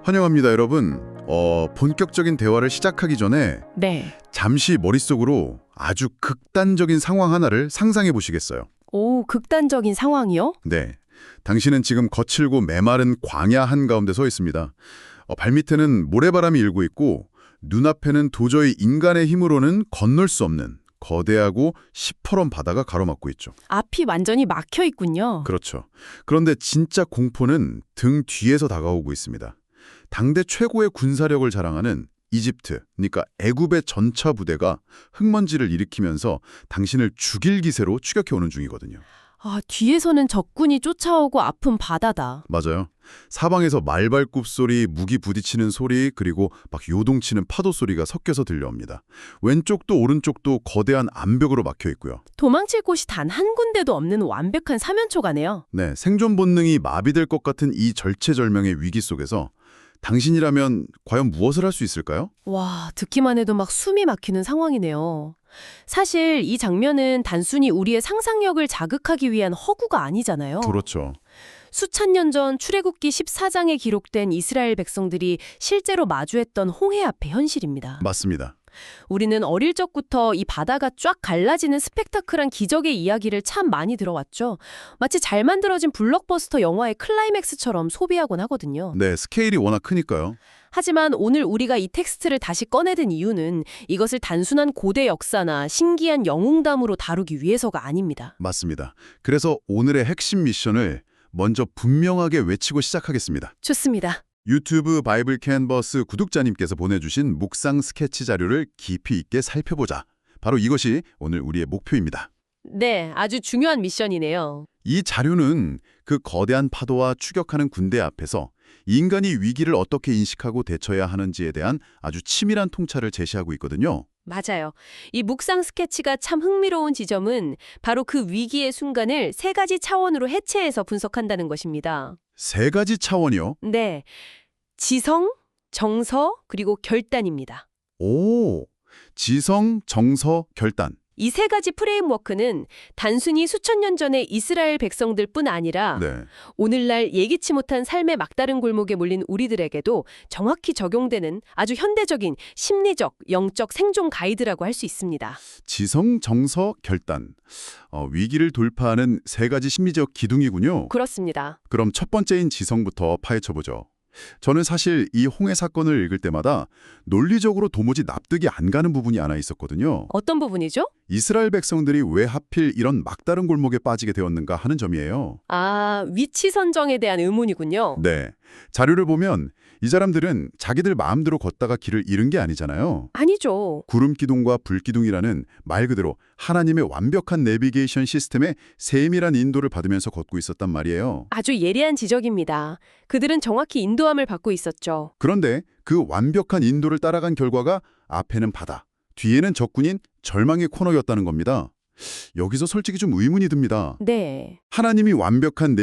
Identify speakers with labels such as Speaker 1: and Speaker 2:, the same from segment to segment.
Speaker 1: 환영합니다, 여러분. 본격적인 대화를 시작하기 전에
Speaker 2: 네.
Speaker 1: 잠시 머릿속으로 아주 극단적인 상황 하나를 상상해 보시겠어요?
Speaker 2: 오, 극단적인 상황이요?
Speaker 1: 네. 당신은 지금 거칠고 메마른 광야 한가운데 서 있습니다. 발밑에는 모래바람이 일고 있고 눈앞에는 도저히 인간의 힘으로는 건널 수 없는 거대하고 시퍼런 바다가 가로막고 있죠.
Speaker 2: 앞이 완전히 막혀 있군요.
Speaker 1: 그렇죠. 그런데 진짜 공포는 등 뒤에서 다가오고 있습니다. 당대 최고의 군사력을 자랑하는 이집트, 그러니까 애굽의 전차 부대가 흙먼지를 일으키면서 당신을 죽일 기세로 추격해오는 중이거든요.
Speaker 2: 아, 뒤에서는 적군이 쫓아오고 아픈 바다다.
Speaker 1: 맞아요. 사방에서 말발굽 소리, 무기 부딪히는 소리, 그리고 막 요동치는 파도 소리가 섞여서 들려옵니다. 왼쪽도 오른쪽도 거대한 암벽으로 막혀 있고요.
Speaker 2: 도망칠 곳이 단 한 군데도 없는 완벽한 사면초가네요.
Speaker 1: 네, 생존 본능이 마비될 것 같은 이 절체절명의 위기 속에서 당신이라면 과연 무엇을 할 수 있을까요?
Speaker 2: 와, 듣기만 해도 막 숨이 막히는 상황이네요. 사실 이 장면은 단순히 우리의 상상력을 자극하기 위한 허구가 아니잖아요.
Speaker 1: 그렇죠.
Speaker 2: 수천 년 전 출애굽기 14장에 기록된 이스라엘 백성들이 실제로 마주했던 홍해 앞의 현실입니다.
Speaker 1: 맞습니다.
Speaker 2: 우리는 어릴 적부터 이 바다가 쫙 갈라지는 스펙타클한 기적의 이야기를 참 많이 들어왔죠. 마치 잘 만들어진 블록버스터 영화의 클라이맥스처럼 소비하곤 하거든요.
Speaker 1: 네, 스케일이 워낙 크니까요.
Speaker 2: 하지만 오늘 우리가 이 텍스트를 다시 꺼내든 이유는 이것을 단순한 고대 역사나 신기한 영웅담으로 다루기 위해서가 아닙니다.
Speaker 1: 맞습니다. 그래서 오늘의 핵심 미션을 먼저 분명하게 외치고 시작하겠습니다.
Speaker 2: 좋습니다.
Speaker 1: 유튜브 바이블 캔버스 구독자님께서 보내주신 묵상 스케치 자료를 깊이 있게 살펴보자. 바로 이것이 오늘 우리의 목표입니다.
Speaker 2: 네, 아주 중요한 미션이네요.
Speaker 1: 이 자료는 그 거대한 파도와 추격하는 군대 앞에서 인간이 위기를 어떻게 인식하고 대처해야 하는지에 대한 아주 치밀한 통찰을 제시하고 있거든요.
Speaker 2: 맞아요. 이 묵상 스케치가 참 흥미로운 지점은 바로 그 위기의 순간을 세 가지 차원으로 해체해서 분석한다는 것입니다.
Speaker 1: 세 가지 차원이요?
Speaker 2: 네, 지성, 정서, 그리고 결단입니다.
Speaker 1: 오, 지성, 정서, 결단.
Speaker 2: 이 세 가지 프레임워크는 단순히 수천 년 전의 이스라엘 백성들뿐 아니라
Speaker 1: 네.
Speaker 2: 오늘날 예기치 못한 삶의 막다른 골목에 몰린 우리들에게도 정확히 적용되는 아주 현대적인 심리적, 영적 생존 가이드라고 할 수 있습니다.
Speaker 1: 지성, 정서, 결단. 위기를 돌파하는 세 가지 심리적 기둥이군요.
Speaker 2: 그렇습니다.
Speaker 1: 그럼 첫 번째인 지성부터 파헤쳐보죠. 저는 사실 이 홍해 사건을 읽을 때마다 논리적으로 도무지 납득이 안 가는 부분이 하나 있었거든요.
Speaker 2: 어떤 부분이죠?
Speaker 1: 이스라엘 백성들이 왜 하필 이런 막다른 골목에 빠지게 되었는가 하는 점이에요.
Speaker 2: 아, 위치 선정에 대한 의문이군요.
Speaker 1: 네. 자료를 보면 이 사람들은 자기들 마음대로 걷다가 길을 잃은 게 아니잖아요.
Speaker 2: 아니죠.
Speaker 1: 구름기둥과 불기둥이라는 말 그대로 하나님의 완벽한 내비게이션 시스템의 세밀한 인도를 받으면서 걷고 있었단 말이에요.
Speaker 2: 아주 예리한 지적입니다. 그들은 정확히 인도함을 받고 있었죠.
Speaker 1: 그런데 그 완벽한 인도를 따라간 결과가 앞에는 바다, 뒤에는 적군인 절망의 코너였다는 겁니다. 여기서 솔직히 좀 의문이 듭니다.
Speaker 2: 네.
Speaker 1: 하나님이 완벽한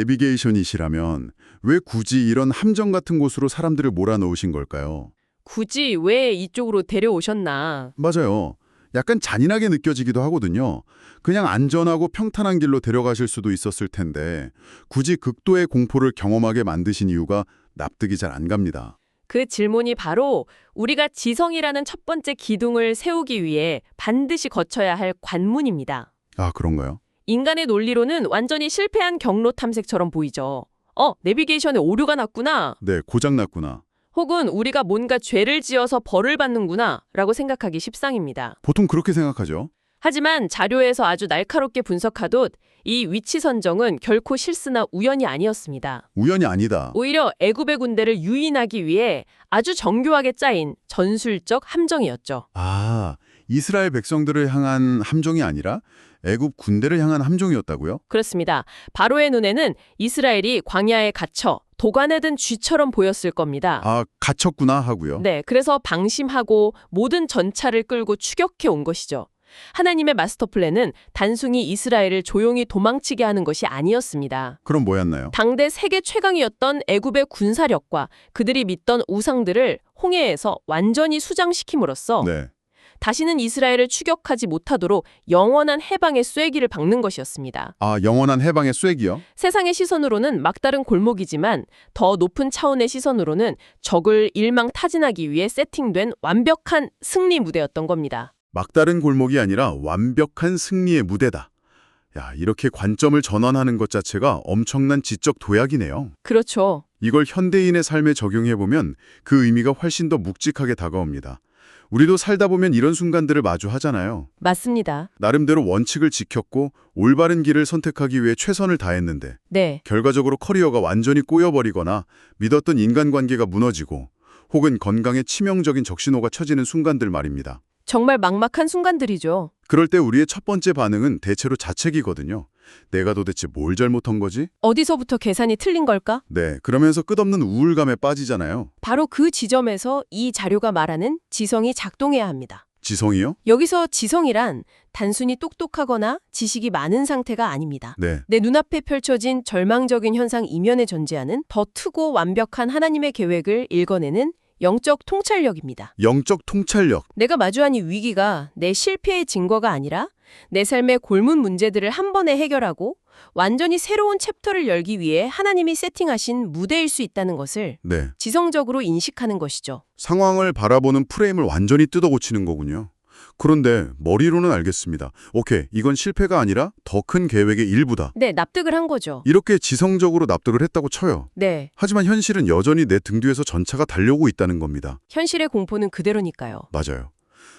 Speaker 1: 내비게이션이시라면 왜 굳이 이런 함정 같은 곳으로 사람들을 몰아넣으신 걸까요?
Speaker 2: 굳이 왜 이쪽으로 데려오셨나?
Speaker 1: 맞아요. 약간 잔인하게 느껴지기도 하거든요. 그냥 안전하고 평탄한 길로 데려가실 수도 있었을 텐데 굳이 극도의 공포를 경험하게 만드신 이유가 납득이 잘 안 갑니다.
Speaker 2: 그 질문이 바로 우리가 지성이라는 첫 번째 기둥을 세우기 위해 반드시 거쳐야 할 관문입니다.
Speaker 1: 아, 그런가요?
Speaker 2: 인간의 논리로는 완전히 실패한 경로 탐색처럼 보이죠. 내비게이션에 오류가 났구나.
Speaker 1: 네, 고장났구나.
Speaker 2: 혹은 우리가 뭔가 죄를 지어서 벌을 받는구나 라고 생각하기 십상입니다.
Speaker 1: 보통 그렇게 생각하죠.
Speaker 2: 하지만 자료에서 아주 날카롭게 분석하듯 이 위치 선정은 결코 실수나 우연이 아니었습니다.
Speaker 1: 우연이 아니다.
Speaker 2: 오히려 애굽의 군대를 유인하기 위해 아주 정교하게 짜인 전술적 함정이었죠.
Speaker 1: 아, 이스라엘 백성들을 향한 함정이 아니라 애굽 군대를 향한 함정이었다고요?
Speaker 2: 그렇습니다. 바로의 눈에는 이스라엘이 광야에 갇혀 도간에 든 쥐처럼 보였을 겁니다.
Speaker 1: 아, 갇혔구나 하고요.
Speaker 2: 네, 그래서 방심하고 모든 전차를 끌고 추격해 온 것이죠. 하나님의 마스터 플랜은 단순히 이스라엘을 조용히 도망치게 하는 것이 아니었습니다.
Speaker 1: 그럼 뭐였나요?
Speaker 2: 당대 세계 최강이었던 애굽의 군사력과 그들이 믿던 우상들을 홍해에서 완전히 수장시킴으로써
Speaker 1: 네.
Speaker 2: 다시는 이스라엘을 추격하지 못하도록 영원한 해방의 쐐기를 박는 것이었습니다.
Speaker 1: 아, 영원한 해방의 쐐기요?
Speaker 2: 세상의 시선으로는 막다른 골목이지만 더 높은 차원의 시선으로는 적을 일망타진하기 위해 세팅된 완벽한 승리 무대였던 겁니다.
Speaker 1: 막다른 골목이 아니라 완벽한 승리의 무대다. 야, 이렇게 관점을 전환하는 것 자체가 엄청난 지적 도약이네요.
Speaker 2: 그렇죠.
Speaker 1: 이걸 현대인의 삶에 적용해보면 그 의미가 훨씬 더 묵직하게 다가옵니다. 우리도 살다 보면 이런 순간들을 마주하잖아요.
Speaker 2: 맞습니다.
Speaker 1: 나름대로 원칙을 지켰고 올바른 길을 선택하기 위해 최선을 다했는데
Speaker 2: 네.
Speaker 1: 결과적으로 커리어가 완전히 꼬여버리거나 믿었던 인간관계가 무너지고 혹은 건강에 치명적인 적신호가 쳐지는 순간들 말입니다.
Speaker 2: 정말 막막한 순간들이죠.
Speaker 1: 그럴 때 우리의 첫 번째 반응은 대체로 자책이거든요. 내가 도대체 뭘 잘못한 거지?
Speaker 2: 어디서부터 계산이 틀린 걸까?
Speaker 1: 네, 그러면서 끝없는 우울감에 빠지잖아요.
Speaker 2: 바로 그 지점에서 이 자료가 말하는 지성이 작동해야 합니다.
Speaker 1: 지성이요?
Speaker 2: 여기서 지성이란 단순히 똑똑하거나 지식이 많은 상태가 아닙니다.
Speaker 1: 네.
Speaker 2: 내 눈앞에 펼쳐진 절망적인 현상 이면에 존재하는 더 크고 완벽한 하나님의 계획을 읽어내는 영적 통찰력입니다.
Speaker 1: 영적 통찰력.
Speaker 2: 내가 마주한 이 위기가 내 실패의 증거가 아니라 내 삶의 골문 문제들을 한 번에 해결하고 완전히 새로운 챕터를 열기 위해 하나님이 세팅하신 무대일 수 있다는 것을
Speaker 1: 네.
Speaker 2: 지성적으로 인식하는 것이죠.
Speaker 1: 상황을 바라보는 프레임을 완전히 뜯어고치는 거군요. 그런데 머리로는 알겠습니다. 오케이, 이건 실패가 아니라 더 큰 계획의 일부다.
Speaker 2: 네, 납득을 한 거죠.
Speaker 1: 이렇게 지성적으로 납득을 했다고 쳐요.
Speaker 2: 네,
Speaker 1: 하지만 현실은 여전히 내 등 뒤에서 전차가 달려오고 있다는 겁니다.
Speaker 2: 현실의 공포는 그대로니까요.
Speaker 1: 맞아요.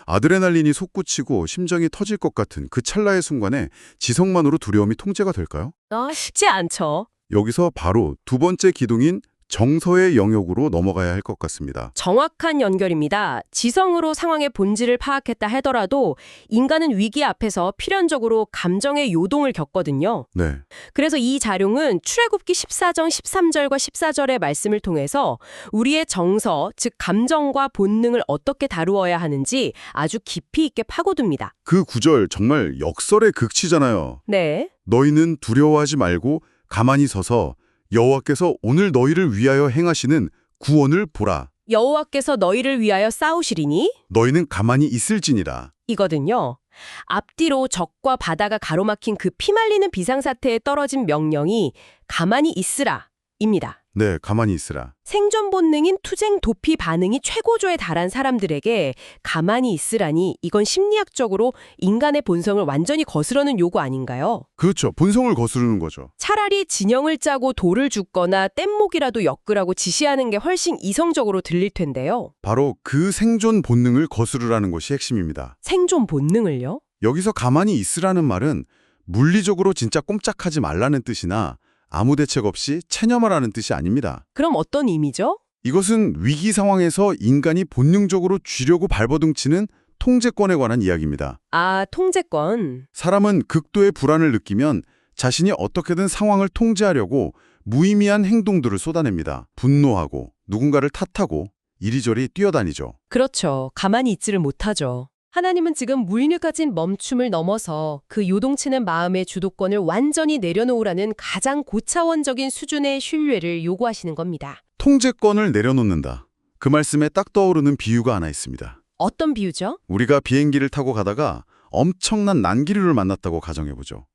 Speaker 1: 아드레날린이 솟구치고 심장이 터질 것 같은 그 찰나의 순간에 지성만으로 두려움이 통제가 될까요?
Speaker 2: 쉽지 않죠.
Speaker 1: 여기서 바로 두 번째 기둥인 정서의 영역으로 넘어가야 할 것 같습니다.
Speaker 2: 정확한 연결입니다. 지성으로 상황의 본질을 파악했다 하더라도 인간은 위기 앞에서 필연적으로 감정의 요동을 겪거든요.
Speaker 1: 네.
Speaker 2: 그래서 이 자료는 출애굽기 14장 13절과 14절의 말씀을 통해서 우리의 정서, 즉 감정과 본능을 어떻게 다루어야 하는지 아주 깊이 있게 파고듭니다.
Speaker 1: 그 구절 정말 역설의 극치잖아요.
Speaker 2: 네.
Speaker 1: 너희는 두려워하지 말고 가만히 서서 여호와께서 오늘 너희를 위하여 행하시는 구원을 보라.
Speaker 2: 여호와께서 너희를 위하여 싸우시리니
Speaker 1: 너희는 가만히 있을지니라.
Speaker 2: 이거든요. 앞뒤로 적과 바다가 가로막힌 그 피말리는 비상사태에 떨어진 명령이 가만히 있으라 입니다.
Speaker 1: 네, 가만히 있으라.
Speaker 2: 생존 본능인 투쟁 도피 반응이 최고조에 달한 사람들에게 가만히 있으라니 이건 심리학적으로 인간의 본성을 완전히 거스르는 요구 아닌가요?
Speaker 1: 그렇죠. 본성을 거스르는 거죠.
Speaker 2: 차라리 진영을 짜고 돌을 줍거나 뗏목이라도 엮으라고 지시하는 게 훨씬 이성적으로 들릴 텐데요.
Speaker 1: 바로 그 생존 본능을 거스르라는 것이 핵심입니다.
Speaker 2: 생존 본능을요?
Speaker 1: 여기서 가만히 있으라는 말은 물리적으로 진짜 꼼짝하지 말라는 뜻이나 아무 대책 없이 체념하라는 뜻이 아닙니다.
Speaker 2: 그럼 어떤 의미죠?
Speaker 1: 이것은 위기 상황에서 인간이 본능적으로 쥐려고 발버둥치는 통제권에 관한 이야기입니다.
Speaker 2: 아, 통제권.
Speaker 1: 사람은 극도의 불안을 느끼면 자신이 어떻게든 상황을 통제하려고 무의미한 행동들을 쏟아냅니다. 분노하고 누군가를 탓하고 이리저리 뛰어다니죠.
Speaker 2: 그렇죠. 가만히 있지를 못하죠. 하나님은 지금 무의미까진 멈춤을 넘어서 그 요동치는 마음의 주도권을 완전히 내려놓으라는 가장 고차원적인 수준의 신뢰를 요구하시는 겁니다.
Speaker 1: 통제권을 내려놓는다. 그 말씀에 딱 떠오르는 비유가 하나 있습니다.
Speaker 2: 어떤 비유죠?
Speaker 1: 우리가 비행기를 타고 가다가 엄청난 난기류를 만났다고 가정해보죠.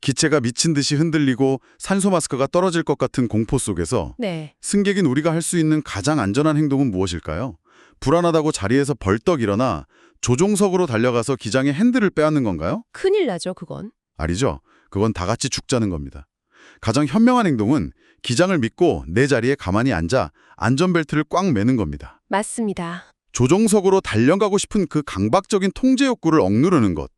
Speaker 1: 기체가 미친 듯이 흔들리고 산소 마스크가 떨어질 것 같은 공포 속에서
Speaker 2: 네.
Speaker 1: 승객인 우리가 할 수 있는 가장 안전한 행동은 무엇일까요? 불안하다고 자리에서 벌떡 일어나 조종석으로 달려가서 기장의 핸들을 빼앗는 건가요?
Speaker 2: 큰일 나죠, 그건.
Speaker 1: 아니죠. 그건 다 같이 죽자는 겁니다. 가장 현명한 행동은 기장을 믿고 내 자리에 가만히 앉아 안전벨트를 꽉 매는 겁니다.
Speaker 2: 맞습니다.
Speaker 1: 조종석으로 달려가고 싶은 그 강박적인 통제 욕구를 억누르는 것.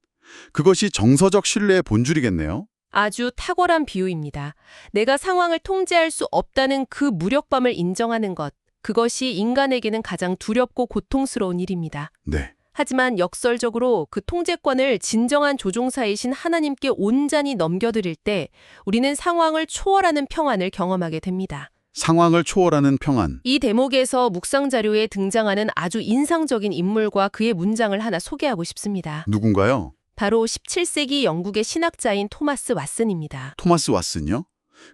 Speaker 1: 그것이 정서적 신뢰의 본줄이겠네요.
Speaker 2: 아주 탁월한 비유입니다. 내가 상황을 통제할 수 없다는 그 무력감을 인정하는 것. 그것이 인간에게는 가장 두렵고 고통스러운 일입니다.
Speaker 1: 네.
Speaker 2: 하지만 역설적으로 그 통제권을 진정한 조종사이신 하나님께 온전히 넘겨드릴 때 우리는 상황을 초월하는 평안을 경험하게 됩니다.
Speaker 1: 상황을 초월하는 평안.
Speaker 2: 이 대목에서 묵상 자료에 등장하는 아주 인상적인 인물과 그의 문장을 하나 소개하고 싶습니다.
Speaker 1: 누군가요?
Speaker 2: 바로 17세기 영국의 신학자인 토마스 왓슨입니다.
Speaker 1: 토마스 왓슨요?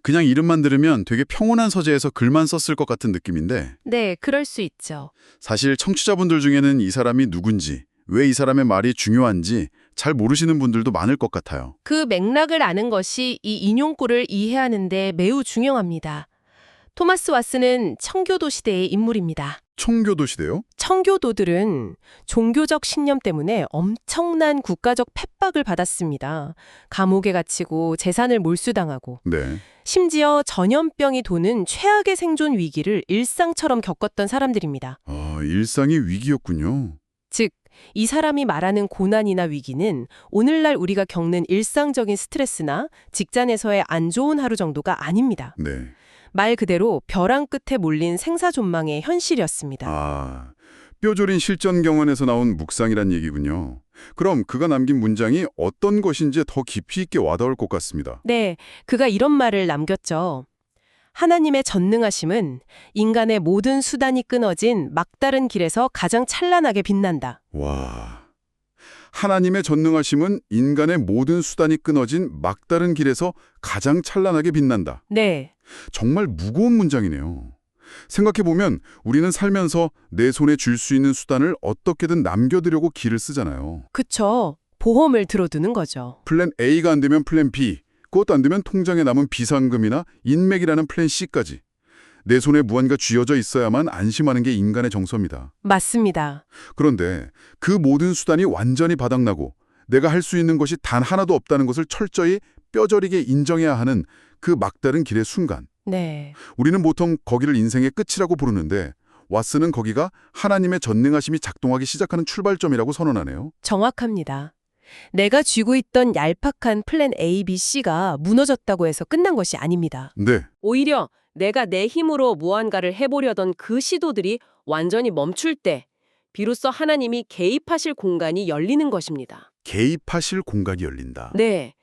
Speaker 1: 그냥 이름만 들으면 되게 평온한 서재에서 글만 썼을 것 같은 느낌인데
Speaker 2: 네, 그럴 수 있죠.
Speaker 1: 사실 청취자분들 중에는 이 사람이 누군지, 왜 이 사람의 말이 중요한지 잘 모르시는 분들도 많을 것 같아요.
Speaker 2: 그 맥락을 아는 것이 이 인용구를 이해하는 데 매우 중요합니다. 토마스 왓슨은 청교도 시대의 인물입니다.
Speaker 1: 청교도 시대요?
Speaker 2: 청교도들은 종교적 신념 때문에 엄청난 국가적 핍박을 받았습니다. 감옥에 갇히고 재산을 몰수당하고
Speaker 1: 네.
Speaker 2: 심지어 전염병이 도는 최악의 생존 위기를 일상처럼 겪었던 사람들입니다.
Speaker 1: 일상이 위기였군요.
Speaker 2: 즉, 이 사람이 말하는 고난이나 위기는 오늘날 우리가 겪는 일상적인 스트레스나 직장에서의 안 좋은 하루 정도가 아닙니다.
Speaker 1: 네.
Speaker 2: 말 그대로 벼랑 끝에 몰린 생사존망의 현실이었습니다.
Speaker 1: 뼈저린 실전 경험에서 나온 묵상이란 얘기군요. 그럼 그가 남긴 문장이 어떤 것인지 더 깊이 있게 와닿을 것 같습니다.
Speaker 2: 네, 그가 이런 말을 남겼죠. 하나님의 전능하심은 인간의 모든 수단이 끊어진 막다른 길에서 가장 찬란하게 빛난다.
Speaker 1: 와. 하나님의 전능하심은 인간의 모든 수단이 끊어진 막다른 길에서 가장 찬란하게 빛난다.
Speaker 2: 네,
Speaker 1: 정말 무거운 문장이네요. 생각해보면 우리는 살면서 내 손에 쥘 수 있는 수단을 어떻게든 남겨두려고 길을 쓰잖아요.
Speaker 2: 그쵸. 보험을 들어두는 거죠.
Speaker 1: 플랜 A가 안 되면 플랜 B, 그것도 안 되면 통장에 남은 비상금이나 인맥이라는 플랜 C까지. 내 손에 무언가 쥐어져 있어야만 안심하는 게 인간의 정서입니다.
Speaker 2: 맞습니다.
Speaker 1: 그런데 그 모든 수단이 완전히 바닥나고 내가 할 수 있는 것이 단 하나도 없다는 것을 철저히 뼈저리게 인정해야 하는 그 막다른 길의 순간.
Speaker 2: 네.
Speaker 1: 우리는 보통 거기를 인생의 끝이라고 부르는데 왓슨은 거기가 하나님의 전능하심이 작동하기 시작하는 출발점이라고 선언하네요.
Speaker 2: 정확합니다. 내가 쥐고 있던 얄팍한 플랜 A, B, C가 무너졌다고 해서 끝난 것이 아닙니다.
Speaker 1: 네,
Speaker 3: 오히려 내가 내 힘으로 무언가를 해보려던 그 시도들이 완전히 멈출 때 비로소 하나님이 개입하실 공간이 열리는 것입니다.
Speaker 1: 개입하실 공간이 열린다.
Speaker 3: 네.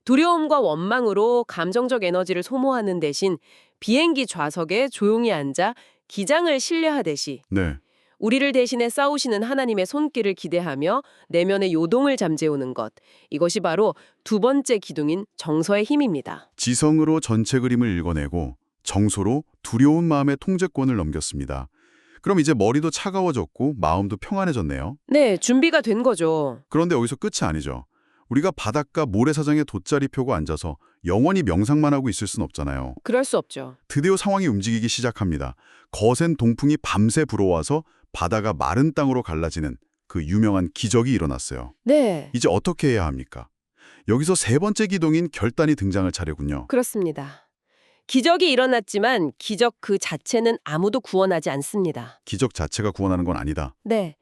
Speaker 3: 두려움과 원망으로 감정적 에너지를 소모하는 대신 비행기 좌석에 조용히 앉아 기장을 신뢰하듯이
Speaker 1: 네,
Speaker 3: 우리를 대신해 싸우시는 하나님의 손길을 기대하며 내면의 요동을 잠재우는 것. 이것이 바로 두 번째 기둥인 정서의 힘입니다.
Speaker 1: 지성으로 전체 그림을 읽어내고 정서로 두려운 마음의 통제권을 넘겼습니다. 그럼 이제 머리도 차가워졌고 마음도 평안해졌네요.
Speaker 3: 네, 준비가 된 거죠.
Speaker 1: 그런데 여기서 끝이 아니죠. 우리가 바닷가 모래사장에 돗자리 펴고 앉아서 영원히 명상만 하고 있을 순 없잖아요.
Speaker 3: 그럴 수 없죠.
Speaker 1: 드디어 상황이 움직이기 시작합니다. 거센 동풍이 밤새 불어와서 바다가 마른 땅으로 갈라지는 그 유명한 기적이 일어났어요.
Speaker 3: 네,
Speaker 1: 이제 어떻게 해야 합니까? 여기서 세 번째 기둥인 결단이 등장을 차례군요.
Speaker 3: 그렇습니다. 기적이 일어났지만 기적 그 자체는 아무도 구원하지 않습니다.
Speaker 1: 기적 자체가 구원하는 건 아니다.
Speaker 3: 네.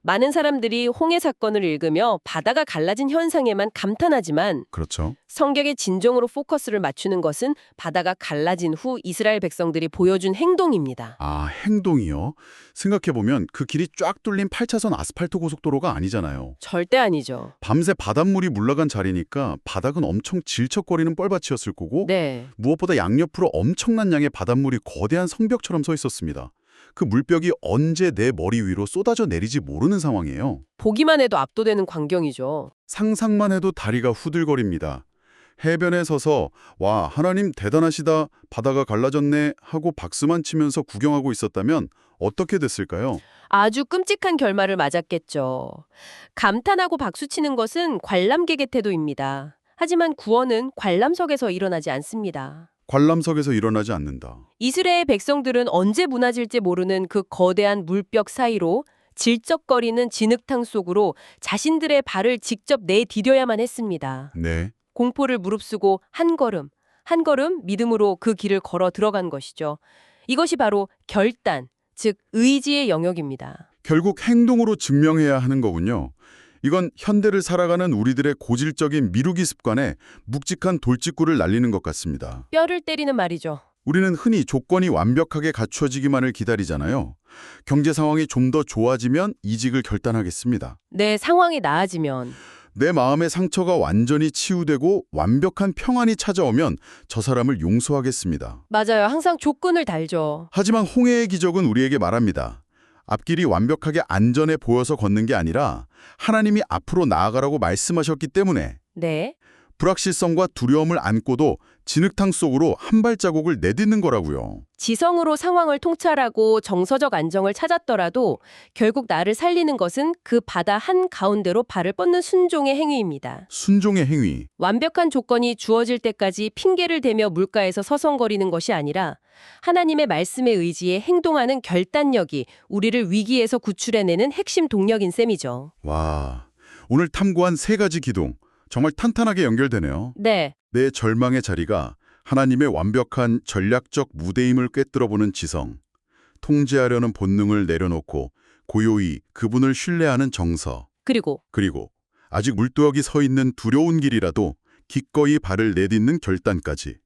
Speaker 3: 많은 사람들이 홍해 사건을 읽으며 바다가 갈라진 현상에만 감탄하지만
Speaker 1: 그렇죠.
Speaker 3: 성경의 진정으로 포커스를 맞추는 것은 바다가 갈라진 후 이스라엘 백성들이 보여준 행동입니다.
Speaker 1: 행동이요? 생각해보면 그 길이 쫙 뚫린 8차선 아스팔트 고속도로가 아니잖아요.
Speaker 3: 절대 아니죠.
Speaker 1: 밤새 바닷물이 물러간 자리니까 바닥은 엄청 질척거리는 뻘밭이었을 거고
Speaker 3: 네.
Speaker 1: 무엇보다 양옆으로 엄청난 양의 바닷물이 거대한 성벽처럼 서 있었습니다. 그 물벽이 언제 내 머리 위로 쏟아져 내리지 모르는 상황이에요.
Speaker 3: 보기만 해도 압도되는 광경이죠.
Speaker 1: 상상만 해도 다리가 후들거립니다. 해변에 서서 와, 하나님 대단하시다, 바다가 갈라졌네 하고 박수만 치면서 구경하고 있었다면 어떻게 됐을까요?
Speaker 3: 아주 끔찍한 결말을 맞았겠죠. 감탄하고 박수치는 것은 관람객의 태도입니다. 하지만 구원은 관람석에서 일어나지 않습니다.
Speaker 1: 관람석에서 일어나지 않는다.
Speaker 3: 이스라엘 백성들은 언제 무너질지 모르는 그 거대한 물벽 사이로 질적거리는 진흙탕 속으로 자신들의 발을 직접 내디뎌야만 했습니다.
Speaker 1: 네.
Speaker 3: 공포를 무릅쓰고 한 걸음, 한 걸음 믿음으로 그 길을 걸어 들어간 것이죠. 이것이 바로 결단, 즉 의지의 영역입니다.
Speaker 1: 결국 행동으로 증명해야 하는 거군요. 이건 현대를 살아가는 우리들의 고질적인 미루기 습관에 묵직한 돌직구를 날리는 것 같습니다.
Speaker 3: 뼈를 때리는 말이죠.
Speaker 1: 우리는 흔히 조건이 완벽하게 갖춰지기만을 기다리잖아요. 경제 상황이 좀 더 좋아지면 이직을 결단하겠습니다.
Speaker 3: 내 상황이 나아지면
Speaker 1: 내 마음의 상처가 완전히 치유되고 완벽한 평안이 찾아오면 저 사람을 용서하겠습니다.
Speaker 3: 맞아요. 항상 조건을 달죠.
Speaker 1: 하지만 홍해의 기적은 우리에게 말합니다. 앞길이 완벽하게 안전해 보여서 걷는 게 아니라 하나님이 앞으로 나아가라고 말씀하셨기 때문에
Speaker 3: 네.
Speaker 1: 불확실성과 두려움을 안고도 진흙탕 속으로 한 발자국을 내딛는 거라고요.
Speaker 3: 지성으로 상황을 통찰하고 정서적 안정을 찾았더라도 결국 나를 살리는 것은 그 바다 한가운데로 발을 뻗는 순종의 행위입니다.
Speaker 1: 순종의 행위.
Speaker 3: 완벽한 조건이 주어질 때까지 핑계를 대며 물가에서 서성거리는 것이 아니라 하나님의 말씀에 의지해 행동하는 결단력이 우리를 위기에서 구출해내는 핵심 동력인 셈이죠.
Speaker 1: 와, 오늘 탐구한 3가지 기둥. 정말 탄탄하게 연결되네요.
Speaker 3: 네,
Speaker 1: 내 절망의 자리가 하나님의 완벽한 전략적 무대임을 꿰뚫어보는 지성, 통제하려는 본능을 내려놓고 고요히 그분을 신뢰하는 정서,
Speaker 3: 그리고
Speaker 1: 그리고 아직 물두역이 서 있는 두려운 길이라도 기꺼이 발을 내딛는 결단까지.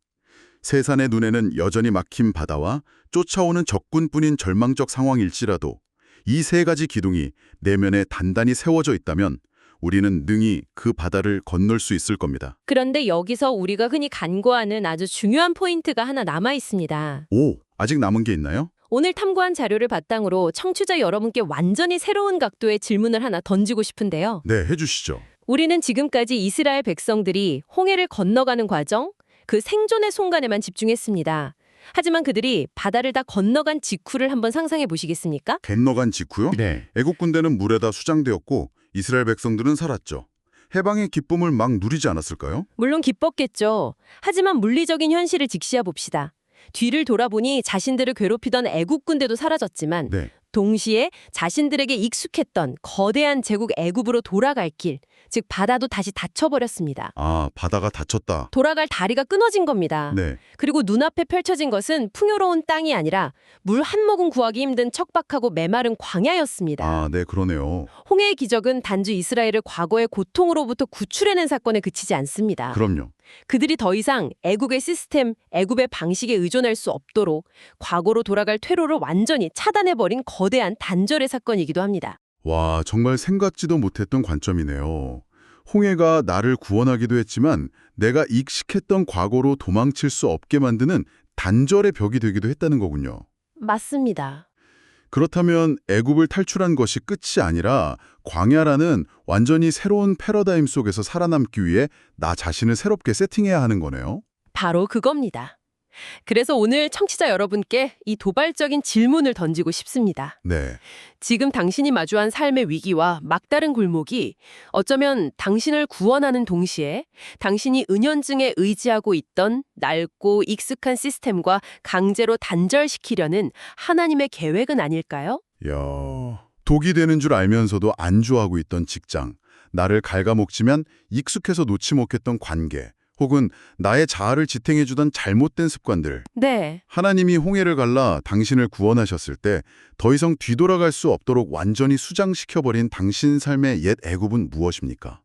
Speaker 1: 세상의 눈에는 여전히 막힌 바다와 쫓아오는 적군뿐인 절망적 상황일지라도 이 3가지 기둥이 내면에 단단히 세워져 있다면 우리는 능히 그 바다를 건널 수 있을 겁니다.
Speaker 3: 그런데 여기서 우리가 흔히 간과하는 아주 중요한 포인트가 하나 남아 있습니다.
Speaker 1: 오, 아직 남은 게 있나요?
Speaker 3: 오늘 탐구한 자료를 바탕으로 청취자 여러분께 완전히 새로운 각도의 질문을 하나 던지고 싶은데요.
Speaker 1: 네, 해주시죠.
Speaker 3: 우리는 지금까지 이스라엘 백성들이 홍해를 건너가는 과정, 그 생존의 순간에만 집중했습니다. 하지만 그들이 바다를 다 건너간 직후를 한번 상상해 보시겠습니까?
Speaker 1: 건너간 직후요?
Speaker 4: 네.
Speaker 1: 애국 군대는 물에다 수장되었고 이스라엘 백성들은 살았죠. 해방의 기쁨을 막 누리지 않았을까요?
Speaker 3: 물론 기뻤겠죠. 하지만 물리적인 현실을 직시해 봅시다. 뒤를 돌아보니 자신들을 괴롭히던 애국 군대도 사라졌지만
Speaker 1: 네.
Speaker 3: 동시에 자신들에게 익숙했던 거대한 제국 애굽으로 돌아갈 길, 즉 바다도 다시 닫혀버렸습니다.
Speaker 1: 아, 바다가 닫혔다.
Speaker 3: 돌아갈 다리가 끊어진 겁니다.
Speaker 1: 네.
Speaker 3: 그리고 눈앞에 펼쳐진 것은 풍요로운 땅이 아니라 물 한 모금 구하기 힘든 척박하고 메마른 광야였습니다.
Speaker 1: 아, 네, 그러네요.
Speaker 3: 홍해의 기적은 단지 이스라엘을 과거의 고통으로부터 구출해낸 사건에 그치지 않습니다.
Speaker 1: 그럼요.
Speaker 3: 그들이 더 이상 애국의 시스템, 애국의 방식에 의존할 수 없도록 과거로 돌아갈 퇴로를 완전히 차단해버린 거대한 단절의 사건이기도 합니다.
Speaker 1: 와, 정말 생각지도 못했던 관점이네요. 홍해가 나를 구원하기도 했지만 내가 익숙했던 과거로 도망칠 수 없게 만드는 단절의 벽이 되기도 했다는 거군요.
Speaker 3: 맞습니다.
Speaker 1: 그렇다면 애굽을 탈출한 것이 끝이 아니라 광야라는 완전히 새로운 패러다임 속에서 살아남기 위해 나 자신을 새롭게 세팅해야 하는 거네요.
Speaker 3: 바로 그겁니다. 그래서 오늘 청취자 여러분께 이 도발적인 질문을 던지고 싶습니다.
Speaker 1: 네.
Speaker 3: 지금 당신이 마주한 삶의 위기와 막다른 굴목이 어쩌면 당신을 구원하는 동시에 당신이 은연중에 의지하고 있던 낡고 익숙한 시스템과 강제로 단절시키려는 하나님의 계획은 아닐까요?
Speaker 1: 야, 독이 되는 줄 알면서도 안주하고 있던 직장, 나를 갉아먹지만 익숙해서 놓지 못했던 관계, 혹은 나의 자아를 지탱해주던 잘못된 습관들.
Speaker 3: 네.
Speaker 1: 하나님이 홍해를 갈라 당신을 구원하셨을 때 더 이상 뒤돌아갈 수 없도록 완전히 수장시켜버린 당신 삶의 옛 애굽은 무엇입니까?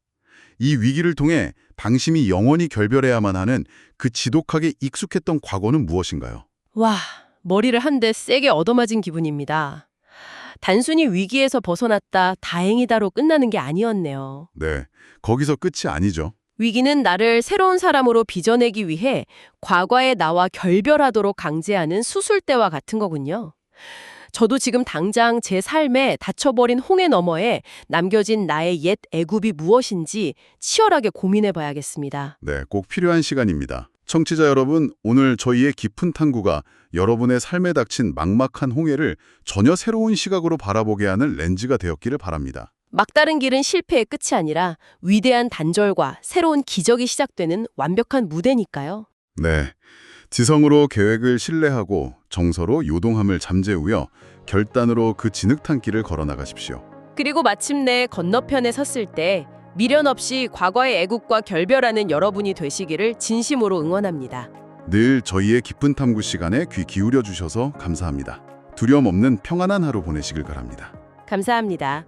Speaker 1: 이 위기를 통해 당신이 영원히 결별해야만 하는 그 지독하게 익숙했던 과거는 무엇인가요?
Speaker 3: 와, 머리를 한 대 세게 얻어맞은 기분입니다. 단순히 위기에서 벗어났다, 다행이다로 끝나는 게 아니었네요.
Speaker 1: 네, 거기서 끝이 아니죠.
Speaker 3: 위기는 나를 새로운 사람으로 빚어내기 위해 과거의 나와 결별하도록 강제하는 수술대와 같은 거군요. 저도 지금 당장 제 삶에 닫혀버린 홍해 너머에 남겨진 나의 옛 애굽이 무엇인지 치열하게 고민해 봐야겠습니다.
Speaker 1: 네, 꼭 필요한 시간입니다. 청취자 여러분, 오늘 저희의 깊은 탐구가 여러분의 삶에 닥친 막막한 홍해를 전혀 새로운 시각으로 바라보게 하는 렌즈가 되었기를 바랍니다.
Speaker 3: 막다른 길은 실패의 끝이 아니라 위대한 단절과 새로운 기적이 시작되는 완벽한 무대니까요.
Speaker 1: 네, 지성으로 계획을 신뢰하고 정서로 요동함을 잠재우며 결단으로 그 진흙탕 길을 걸어나가십시오.
Speaker 3: 그리고 마침내 건너편에 섰을 때 미련 없이 과거의 애국과 결별하는 여러분이 되시기를 진심으로 응원합니다.
Speaker 1: 늘 저희의 깊은 탐구 시간에 귀 기울여 주셔서 감사합니다. 두려움 없는 평안한 하루 보내시길 바랍니다.
Speaker 3: 감사합니다.